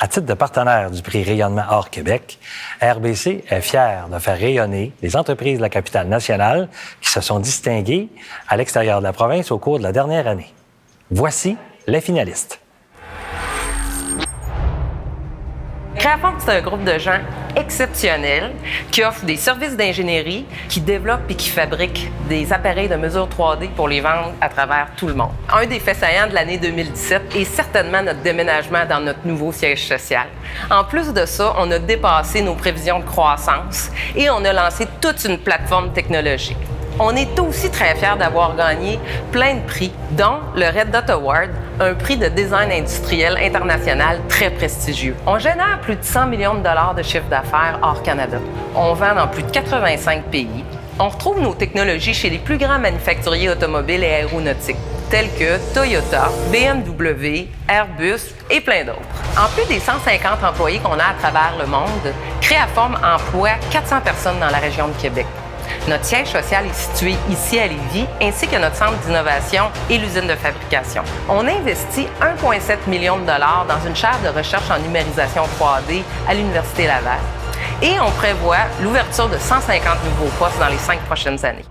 À titre de partenaire du prix Rayonnement hors Québec, RBC est fier de faire rayonner les entreprises de la capitale nationale qui se sont distinguées à l'extérieur de la province au cours de la dernière année. Voici les finalistes. Créaform, c'est un groupe de gens exceptionnels qui offrent des services d'ingénierie, qui développent et qui fabriquent des appareils de mesure 3D pour les vendre à travers tout le monde. Un des faits saillants de l'année 2017 est certainement notre déménagement dans notre nouveau siège social. En plus de ça, on a dépassé nos prévisions de croissance et on a lancé toute une plateforme technologique. On est aussi très fiers d'avoir gagné plein de prix, dont le Red Dot Award, un prix de design industriel international très prestigieux. On génère plus de 100 millions de dollars de chiffre d'affaires hors Canada. On vend dans plus de 85 pays. On retrouve nos technologies chez les plus grands manufacturiers automobiles et aéronautiques, tels que Toyota, BMW, Airbus et plein d'autres. En plus des 150 employés qu'on a à travers le monde, Créaform emploie 400 personnes dans la région de Québec. Notre siège social est situé ici à Lévis, ainsi que notre centre d'innovation et l'usine de fabrication. On investit 1,7 million de dollars dans une chaire de recherche en numérisation 3D à l'Université Laval. Et on prévoit l'ouverture de 150 nouveaux postes dans les 5 prochaines années.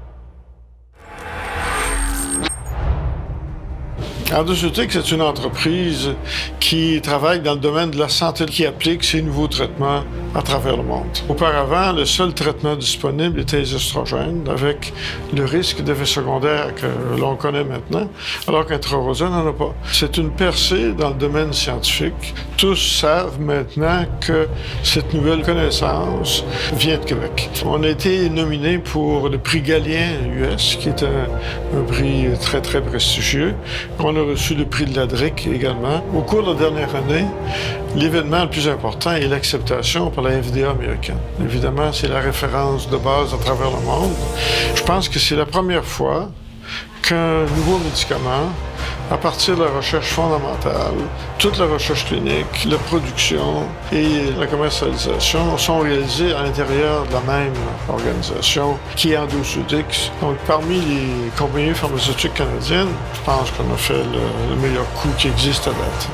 Endosotic, c'est une entreprise qui travaille dans le domaine de la santé, qui applique ces nouveaux traitements à travers le monde. Auparavant, le seul traitement disponible était les oestrogènes, avec le risque d'effets secondaires que l'on connaît maintenant, alors qu'Intrarosa n'en a pas. C'est une percée dans le domaine scientifique. Tous savent maintenant que cette nouvelle connaissance vient de Québec. On a été nominé pour le prix Galien US, qui est un prix très, très prestigieux. On a reçu le prix de l'ADRIC également. Au cours de la dernière année, l'événement le plus important est l'acceptation par la FDA américaine. Évidemment, c'est la référence de base à travers le monde. Je pense que c'est la première fois qu'un nouveau médicament, à partir de la recherche fondamentale, toute la recherche clinique, la production et la commercialisation sont réalisés à l'intérieur de la même organisation qui est Endosotic. Donc, parmi les compagnies pharmaceutiques canadiennes, je pense qu'on a fait le meilleur coup qui existe à date.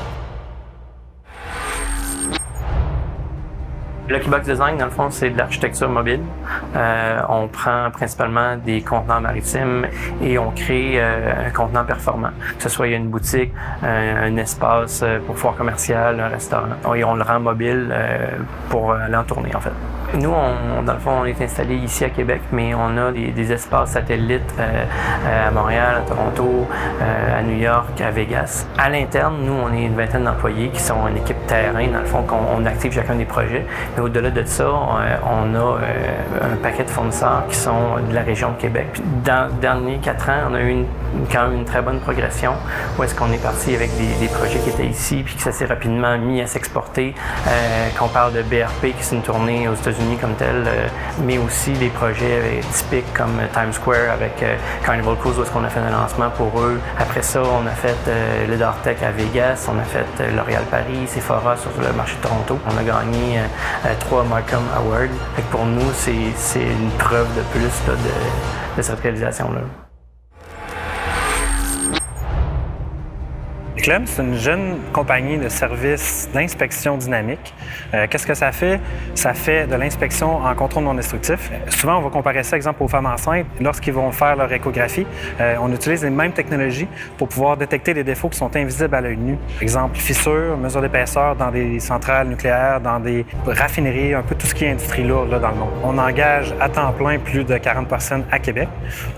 Lucky Box Design, dans le fond, c'est de l'architecture mobile. On prend principalement des contenants maritimes et on crée un contenant performant. Que ce soit une boutique, un espace pour foire commerciale, un restaurant. Et on le rend mobile pour aller en tournée, en fait. Nous, dans le fond, on est installé ici à Québec, mais on a des espaces satellites à Montréal, à Toronto, à New York, à Vegas. À l'interne, nous, on est une vingtaine d'employés qui sont une équipe terrain, dans le fond, qu'on active chacun des projets. Mais au-delà de ça, on a un paquet de fournisseurs qui sont de la région de Québec. Puis dans les derniers 4 ans, on a eu quand même une très bonne progression, où est-ce qu'on est parti avec des projets qui étaient ici, puis que ça s'est rapidement mis à s'exporter. Qu'on parle de BRP, qui c'est une tournée aux États-Unis comme telle, mais aussi des projets typiques comme Times Square avec Carnival Cruise, où est-ce qu'on a fait un lancement pour eux. Après ça, on a fait le Dartec à Vegas, on a fait L'Oréal Paris, Sephora sur le marché de Toronto. On a gagné 3 Markham Awards. Fait que pour nous, c'est une preuve de plus là, de cette réalisation-là. Clem, c'est une jeune compagnie de services d'inspection dynamique. Qu'est-ce que ça fait? Ça fait de l'inspection en contrôle non destructif. Souvent, on va comparer ça, exemple, aux femmes enceintes. Lorsqu'ils vont faire leur échographie, on utilise les mêmes technologies pour pouvoir détecter des défauts qui sont invisibles à l'œil nu. Exemple, fissures, mesure d'épaisseur dans des centrales nucléaires, dans des raffineries, un peu tout ce qui est industrie lourde là, dans le monde. On engage à temps plein plus de 40 personnes à Québec.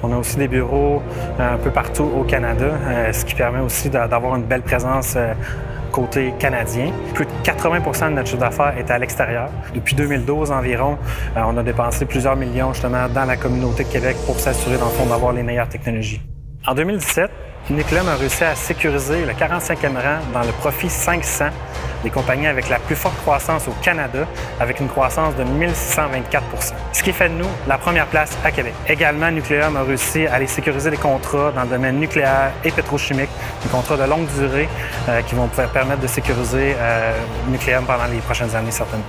On a aussi des bureaux un peu partout au Canada, ce qui permet aussi d'avoir une belle présence côté canadien. Plus de 80% de notre chiffre d'affaires est à l'extérieur. Depuis 2012 environ, on a dépensé plusieurs millions justement dans la communauté de Québec pour s'assurer dans le fond d'avoir les meilleures technologies. En 2017, Niclem a réussi à sécuriser le 45e rang dans le Profit 500 des compagnies avec la plus forte croissance au Canada, avec une croissance de 1624 %. Ce qui fait de nous la première place à Québec. Également, Nucleum a réussi à aller sécuriser des contrats dans le domaine nucléaire et pétrochimique, des contrats de longue durée qui vont permettre de sécuriser Nucleum pendant les prochaines années, certainement.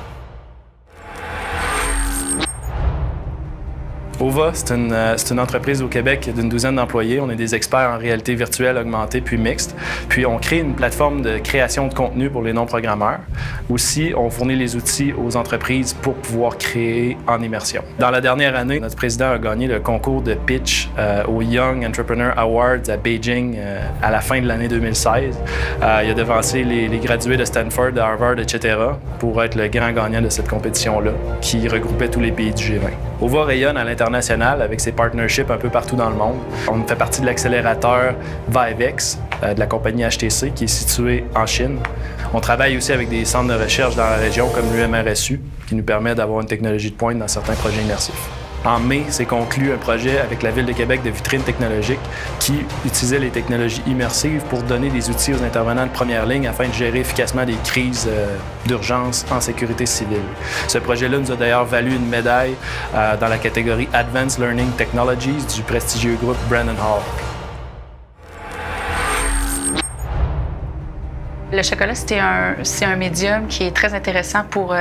OVA, c'est une entreprise au Québec d'une douzaine d'employés. On est des experts en réalité virtuelle, augmentée puis mixte. Puis on crée une plateforme de création de contenu pour les non-programmeurs. Aussi, on fournit les outils aux entreprises pour pouvoir créer en immersion. Dans la dernière année, notre président a gagné le concours de pitch au Young Entrepreneur Awards à Beijing à la fin de l'année 2016. Il a devancé les gradués de Stanford, de Harvard, etc. pour être le grand gagnant de cette compétition-là qui regroupait tous les pays du G20. OVA rayonne à l'international avec ses partnerships un peu partout dans le monde. On fait partie de l'accélérateur Vivex de la compagnie HTC qui est située en Chine. On travaille aussi avec des centres de recherche dans la région comme l'UMRSU qui nous permet d'avoir une technologie de pointe dans certains projets immersifs. En mai, s'est conclu un projet avec la Ville de Québec de vitrine technologique qui utilisait les technologies immersives pour donner des outils aux intervenants de première ligne afin de gérer efficacement des crises d'urgence en sécurité civile. Ce projet-là nous a d'ailleurs valu une médaille dans la catégorie Advanced Learning Technologies du prestigieux groupe Brandon Hall. Le chocolat, c'est un médium qui est très intéressant pour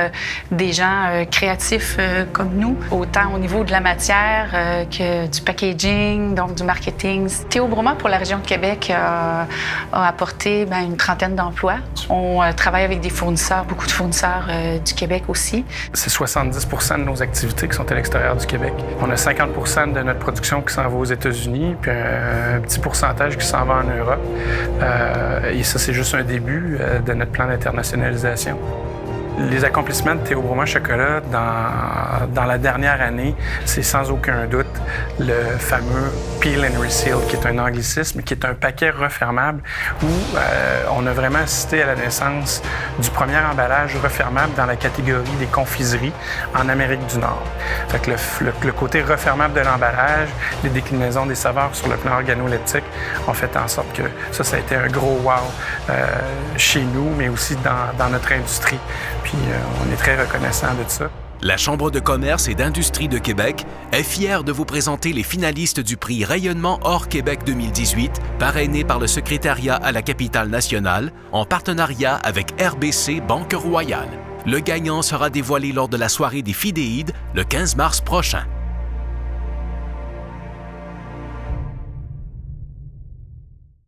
des gens créatifs comme nous, autant au niveau de la matière que du packaging, donc du marketing. Théo Broma, pour la région de Québec, a apporté une trentaine d'emplois. On travaille avec des fournisseurs, beaucoup de fournisseurs du Québec aussi. C'est 70% de nos activités qui sont à l'extérieur du Québec. On a 50% de notre production qui s'en va aux États-Unis, puis un petit pourcentage qui s'en va en Europe. Et ça, c'est juste un début de notre plan d'internationalisation. Les accomplissements de Théo Broma Chocolat dans la dernière année, c'est sans aucun doute le fameux Peel and Reseal, qui est un anglicisme, qui est un paquet refermable où on a vraiment assisté à la naissance du premier emballage refermable dans la catégorie des confiseries en Amérique du Nord. Fait que le côté refermable de l'emballage, les déclinaisons des saveurs sur le plan organoleptique ont fait en sorte que ça a été un gros wow chez nous, mais aussi dans notre industrie. Puis on est très reconnaissant de ça. La Chambre de commerce et d'industrie de Québec est fière de vous présenter les finalistes du prix Rayonnement hors Québec 2018, parrainé par le secrétariat à la capitale nationale, en partenariat avec RBC Banque Royale. Le gagnant sera dévoilé lors de la soirée des Fidéides le 15 mars prochain.